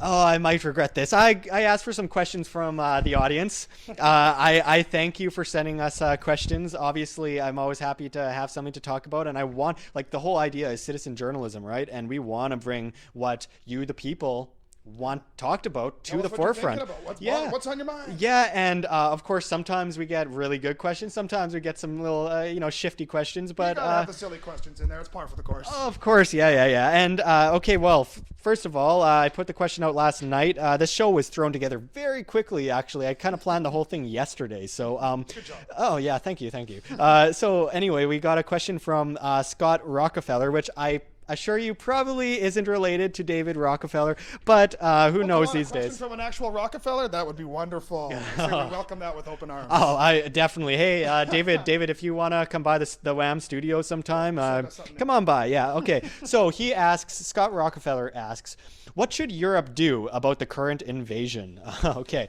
Oh, I might regret this. I asked for some questions from the audience. I thank you for sending us questions. Obviously, I'm always happy to have something to talk about, and I want, like, the whole idea is citizen journalism, right? And we want to bring what you, the people, want talked about to Tell the us what you're thinking forefront. about. Yeah. What's on your mind? Yeah, and of course, sometimes we get really good questions. Sometimes we get some little, shifty questions. You But gotta have the silly questions in there. It's par for the course. of course, yeah. And okay, well, first of all, I put the question out last night. The show was thrown together very quickly. Actually, I kind of planned the whole thing yesterday. So, Good job. oh yeah, thank you. So anyway, we got a question from Scott Rockefeller, which I assure you probably isn't related to David Rockefeller, but who knows these A question days? from an actual Rockefeller? That would be wonderful. So we welcome that with open arms. Oh, I definitely. Hey, David, if you want to come by the WAM studio sometime, Send us something. come on by. Yeah, okay. So Scott Rockefeller asks, what should Europe do about the current invasion? Okay.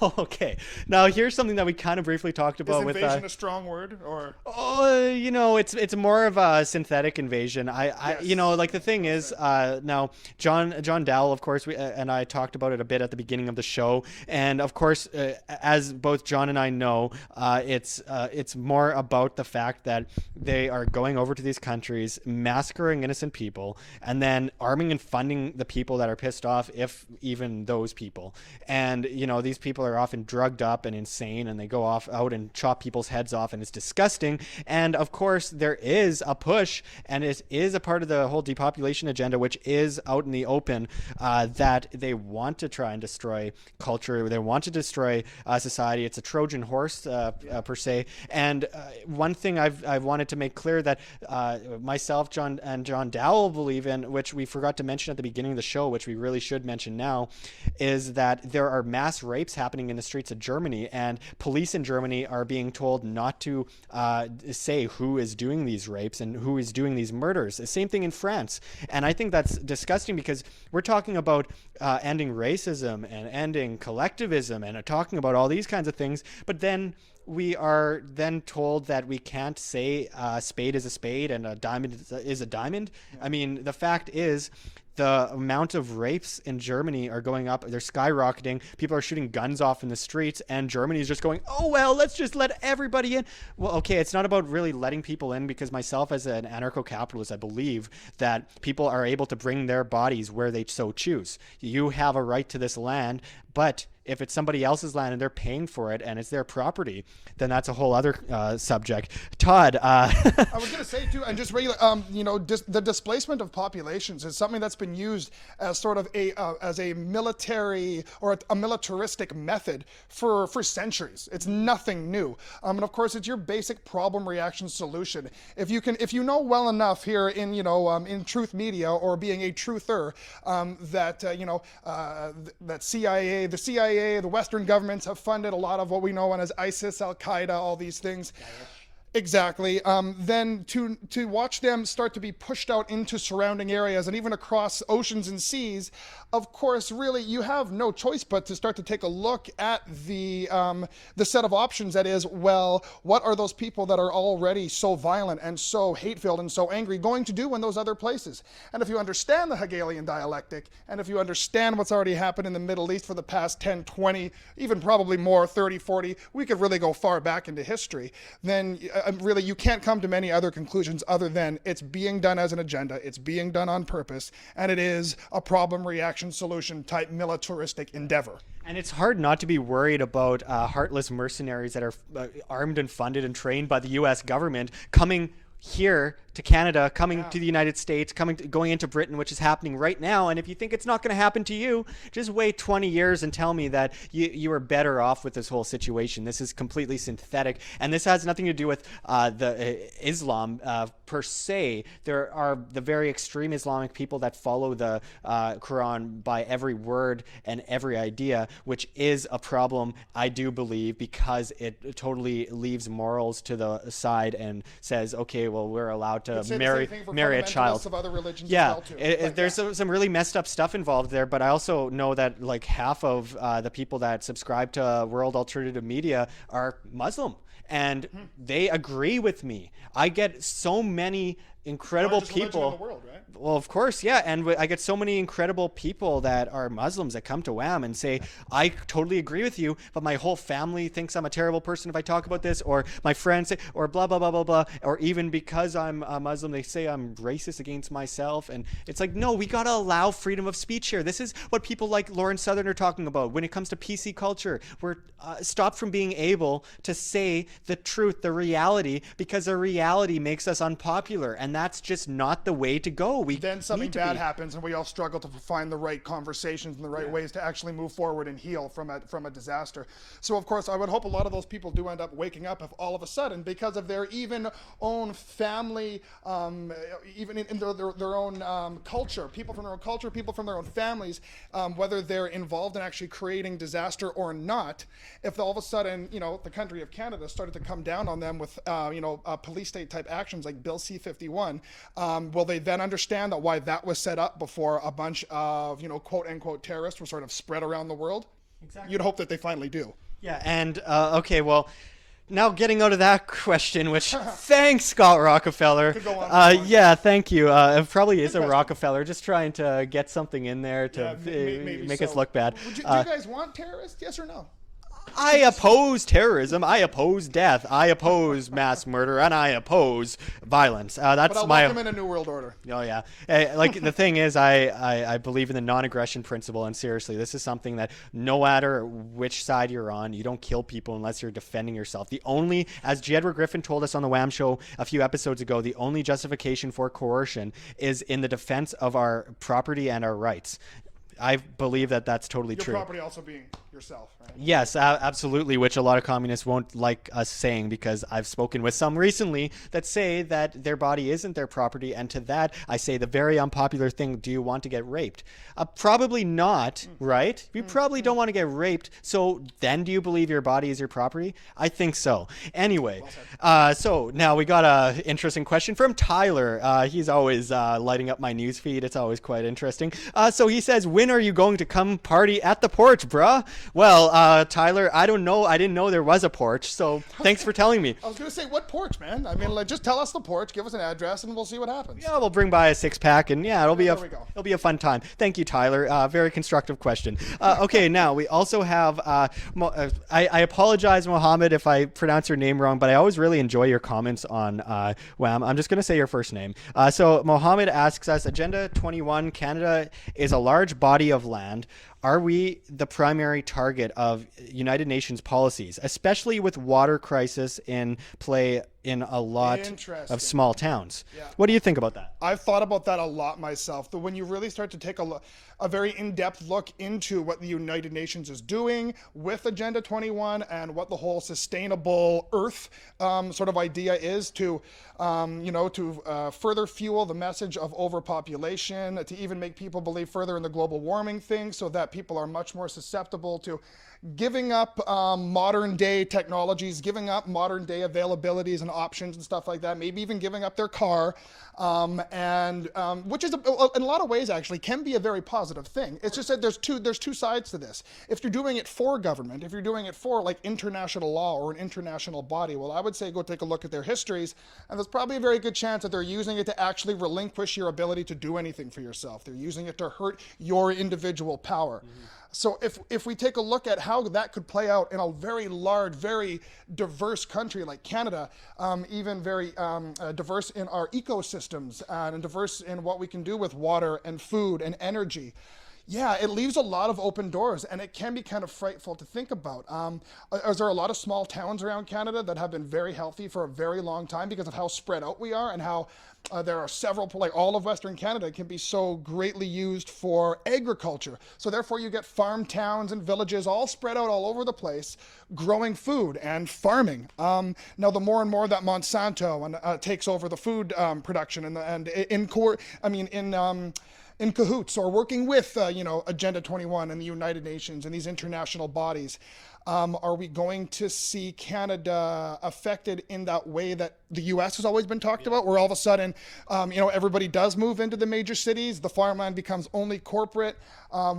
Okay. Now, here's something that we kind of briefly talked Is about with... invasion a strong word? Or Oh, it's more of a synthetic invasion. Yes. Like the thing is, now John Dowell, of course, and I talked about it a bit at the beginning of the show, and of course, as both John and I know, it's more about the fact that they are going over to these countries, massacring innocent people, and then arming and funding the people that are pissed off, if even those people. And these people are often drugged up and insane, and they go out and chop people's heads off, and it's disgusting. And of course, there is a push, and it is a part of the whole depopulation agenda, which is out in the open, that they want to try and destroy culture. They want to destroy society. It's a Trojan horse, per se. And one thing I've wanted to make clear that myself, John Dowell believe in, which we forgot to mention at the beginning of the show, which we really should mention now, is that there are mass rapes happening in the streets of Germany, and police in Germany are being told not to say who is doing these rapes and who is doing these murders. The same thing in France. And I think that's disgusting, because we're talking about ending racism and ending collectivism and talking about all these kinds of things, but then we are then told that we can't say a spade is a spade and a diamond is a diamond. Yeah. I mean, the fact is, the amount of rapes in Germany are going up. They're skyrocketing. People are shooting guns off in the streets, and Germany is just going, oh, well, let's just let everybody in. Well, okay, it's not about really letting people in, because myself as an anarcho-capitalist, I believe that people are able to bring their bodies where they so choose. You have a right to this land, but if it's somebody else's land and they're paying for it and it's their property, then that's a whole other subject. Todd, I was going to say too, and just regular, the displacement of populations is something that's been used as sort of a military or a militaristic method for centuries. It's nothing new, and of course, it's your basic problem reaction solution. If you know well enough here in in truth media or being a truther, that the CIA, the Western governments have funded a lot of what we know as ISIS, Al Qaeda, all these things. Exactly. Then to watch them start to be pushed out into surrounding areas and even across oceans and seas, of course, really, you have no choice but to start to take a look at the set of options. That is, well, what are those people that are already so violent and so hate-filled and so angry going to do in those other places? And if you understand the Hegelian dialectic, and if you understand what's already happened in the Middle East for the past 10, 20, even probably more, 30, 40, we could really go far back into history, then really you can't come to many other conclusions other than it's being done as an agenda, it's being done on purpose, and it is a problem reaction solution type militaristic endeavor. and it's hard not to be worried about heartless mercenaries that are armed and funded and trained by the U.S. government coming here to Canada, coming to the United States, going into Britain, which is happening right now. And if you think it's not going to happen to you, just wait 20 years and tell me that you are better off with this whole situation. This is completely synthetic, and this has nothing to do with the Islam per se. There are the very extreme Islamic people that follow the Quran by every word and every idea, which is a problem, I do believe, because it totally leaves morals to the side and says, okay, well, we're allowed to marry a child. Of other religions yeah, as well too. There's some really messed up stuff involved there, but I also know that like half of the people that subscribe to World Alternative Media are Muslim, and they agree with me. I get so many incredible Largest religion people. in the world, right? Well, of course, yeah. And I get so many incredible people that are Muslims that come to WAM and say, I totally agree with you, but my whole family thinks I'm a terrible person if I talk about this, or my friends say, or blah, blah, blah, blah, blah. Or even because I'm a Muslim, they say I'm racist against myself. And it's like, no, we got to allow freedom of speech here. This is what people like Lauren Southern are talking about when it comes to PC culture. We're stopped from being able to say the truth, the reality, because the reality makes us unpopular. And that's just not the way to go. Then something bad happens, and we all struggle to find the right conversations and the right ways to actually move forward and heal from a disaster. So, of course, I would hope a lot of those people do end up waking up if all of a sudden, because of their even own family, even in their own culture, people from their own culture, people from their own families, whether they're involved in actually creating disaster or not, if all of a sudden, the country of Canada started to come down on them with, police state type actions like Bill C-51, will they then understand that why that was set up before a bunch of, quote unquote terrorists were sort of spread around the world? Exactly. You'd hope that they finally do. Yeah. And, okay, well, now getting out of that question, which thanks, Scott Rockefeller. Could go on. Yeah, thank you. It probably is a Rockefeller, just trying to get something in there to maybe make so. us look bad. Do you guys want terrorists? Yes or no? I oppose terrorism. I oppose death. I oppose mass murder, and I oppose violence. That's But I'll my. welcome in a new world order. Oh yeah. Like the thing is, I believe in the non-aggression principle, and seriously, this is something that no matter which side you're on, you don't kill people unless you're defending yourself. The only, as J. Edward Griffin told us on the WAM Show a few episodes ago, the only justification for coercion is in the defense of our property and our rights. I believe that that's totally true. Your property also being yourself, right? Yes, absolutely, which a lot of communists won't like us saying, because I've spoken with some recently that say that their body isn't their property, and to that I say the very unpopular thing, do you want to get raped? Probably not, right? You probably don't want to get raped, so then do you believe your body is your property? I think so. Anyway, so now we got a interesting question from Tyler. He's always lighting up my news feed. It's always quite interesting. So he says, when are you going to come party at the porch, bruh? Well, Tyler, I don't know. I didn't know there was a porch, so thanks for telling me. I was going to say, what porch, man? I mean, just tell us the porch, give us an address, and we'll see what happens. Yeah, we'll bring by a six-pack, and yeah, it'll be a fun time. Thank you, Tyler. Very constructive question. Okay, now we also have, I apologize, Mohammed, if I pronounce your name wrong, but I always really enjoy your comments on WAM. I'm just going to say your first name. So Mohammed asks us, Agenda 21, Canada is a large body of land. Are we the primary target of United Nations policies, especially with water crisis in play in a lot of small towns? Yeah. What do you think about that? I've thought about that a lot myself. But when you really start to take a very in-depth look into what the United Nations is doing with Agenda 21 and what the whole sustainable Earth sort of idea is to further fuel the message of overpopulation, to even make people believe further in the global warming thing, so that people are much more susceptible to giving up modern day technologies, giving up modern day availabilities and options and stuff like that, maybe even giving up their car, which is in a lot of ways actually can be a very positive thing. It's just that there's two sides to this. If you're doing it for government, if you're doing it for like international law or an international body, well, I would say go take a look at their histories, and there's probably a very good chance that they're using it to actually relinquish your ability to do anything for yourself. They're using it to hurt your individual power. Mm-hmm. So if we take a look at how that could play out in a very large, very diverse country like Canada, even very diverse in our ecosystems and diverse in what we can do with water and food and energy, yeah, it leaves a lot of open doors, and it can be kind of frightful to think about. There are a lot of small towns around Canada that have been very healthy for a very long time because of how spread out we are, and how there are several, like all of Western Canada can be so greatly used for agriculture. So therefore you get farm towns and villages all spread out all over the place, growing food and farming. Now the more and more that Monsanto takes over the food production in cahoots or working with, Agenda 21 and the United Nations and these international bodies, Are we going to see Canada affected in that way that the U.S. has always been talked about, where all of a sudden, everybody does move into the major cities, the farmland becomes only corporate,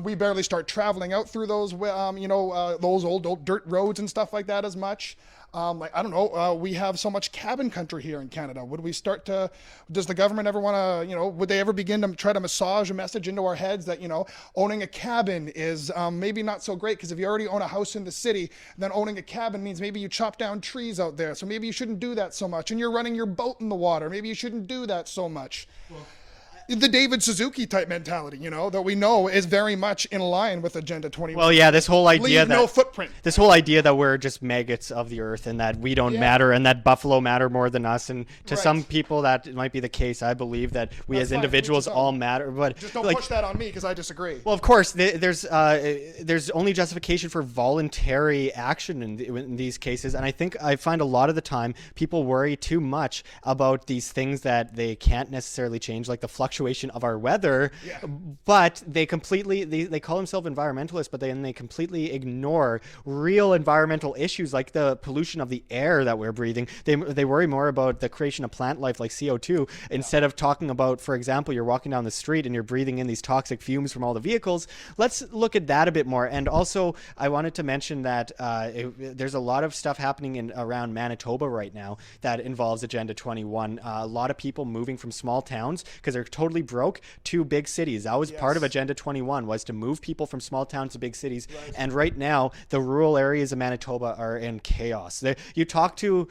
we barely start traveling out through those, those old dirt roads and stuff like that as much. I don't know, we have so much cabin country here in Canada. Would we start to, does the government ever want to, would they ever begin to try to massage a message into our heads that, owning a cabin is maybe not so great, because if you already own a house in the city, then owning a cabin means maybe you chop down trees out there. So maybe you shouldn't do that so much. And you're running your boat in the water. Maybe you shouldn't do that so much. Well, the David Suzuki type mentality, that we know is very much in line with Agenda 21. Well, yeah, this whole idea Leave no footprint. This whole idea that we're just maggots of the earth and that we don't matter and that buffalo matter more than us. And to some people that might be the case. I believe that we as individuals all matter. But just don't push that on me, because I disagree. Well, of course, there's only justification for voluntary action in these cases. And I find a lot of the time people worry too much about these things that they can't necessarily change, like the fluctuation of our weather, but they call themselves environmentalists, but they completely ignore real environmental issues like the pollution of the air that we're breathing. They worry more about the creation of plant life like CO2 instead of talking about, for example, you're walking down the street and you're breathing in these toxic fumes from all the vehicles. Let's look at that a bit more. And also, I wanted to mention that there's a lot of stuff happening around Manitoba right now that involves Agenda 21. A lot of people moving from small towns because they're totally broke to big cities. That was part of Agenda 21, was to move people from small towns to big cities. Right. And right now, the rural areas of Manitoba are in chaos. You talk to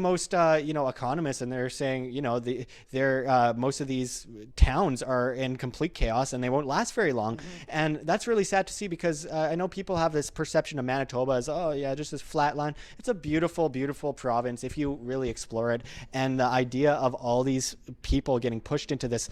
most economists, and they're saying most of these towns are in complete chaos and they won't last very long. Mm-hmm. And that's really sad to see, because I know people have this perception of Manitoba as just this flat line. It's a beautiful, beautiful province if you really explore it. And the idea of all these people getting pushed into this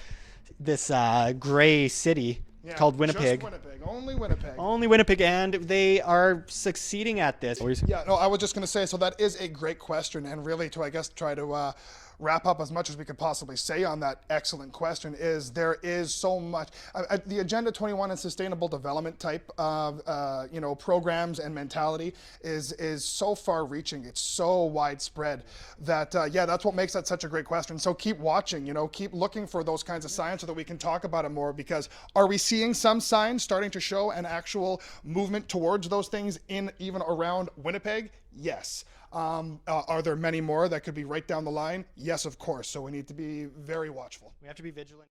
gray city called Winnipeg. Just Winnipeg. Only Winnipeg. Only Winnipeg, and they are succeeding at this. Yeah, no, I was just going to say, so that is a great question, and really to, I guess, try to wrap up as much as we could possibly say on that excellent question is there is so much. The Agenda 21 and sustainable development type programs and mentality is so far reaching. It's so widespread that, that's what makes that such a great question. So keep watching, keep looking for those kinds of signs so that we can talk about it more, because are we seeing some signs starting to show an actual movement towards those things in even around Winnipeg? Yes. Are there many more that could be right down the line? Yes, of course. So we need to be very watchful. We have to be vigilant.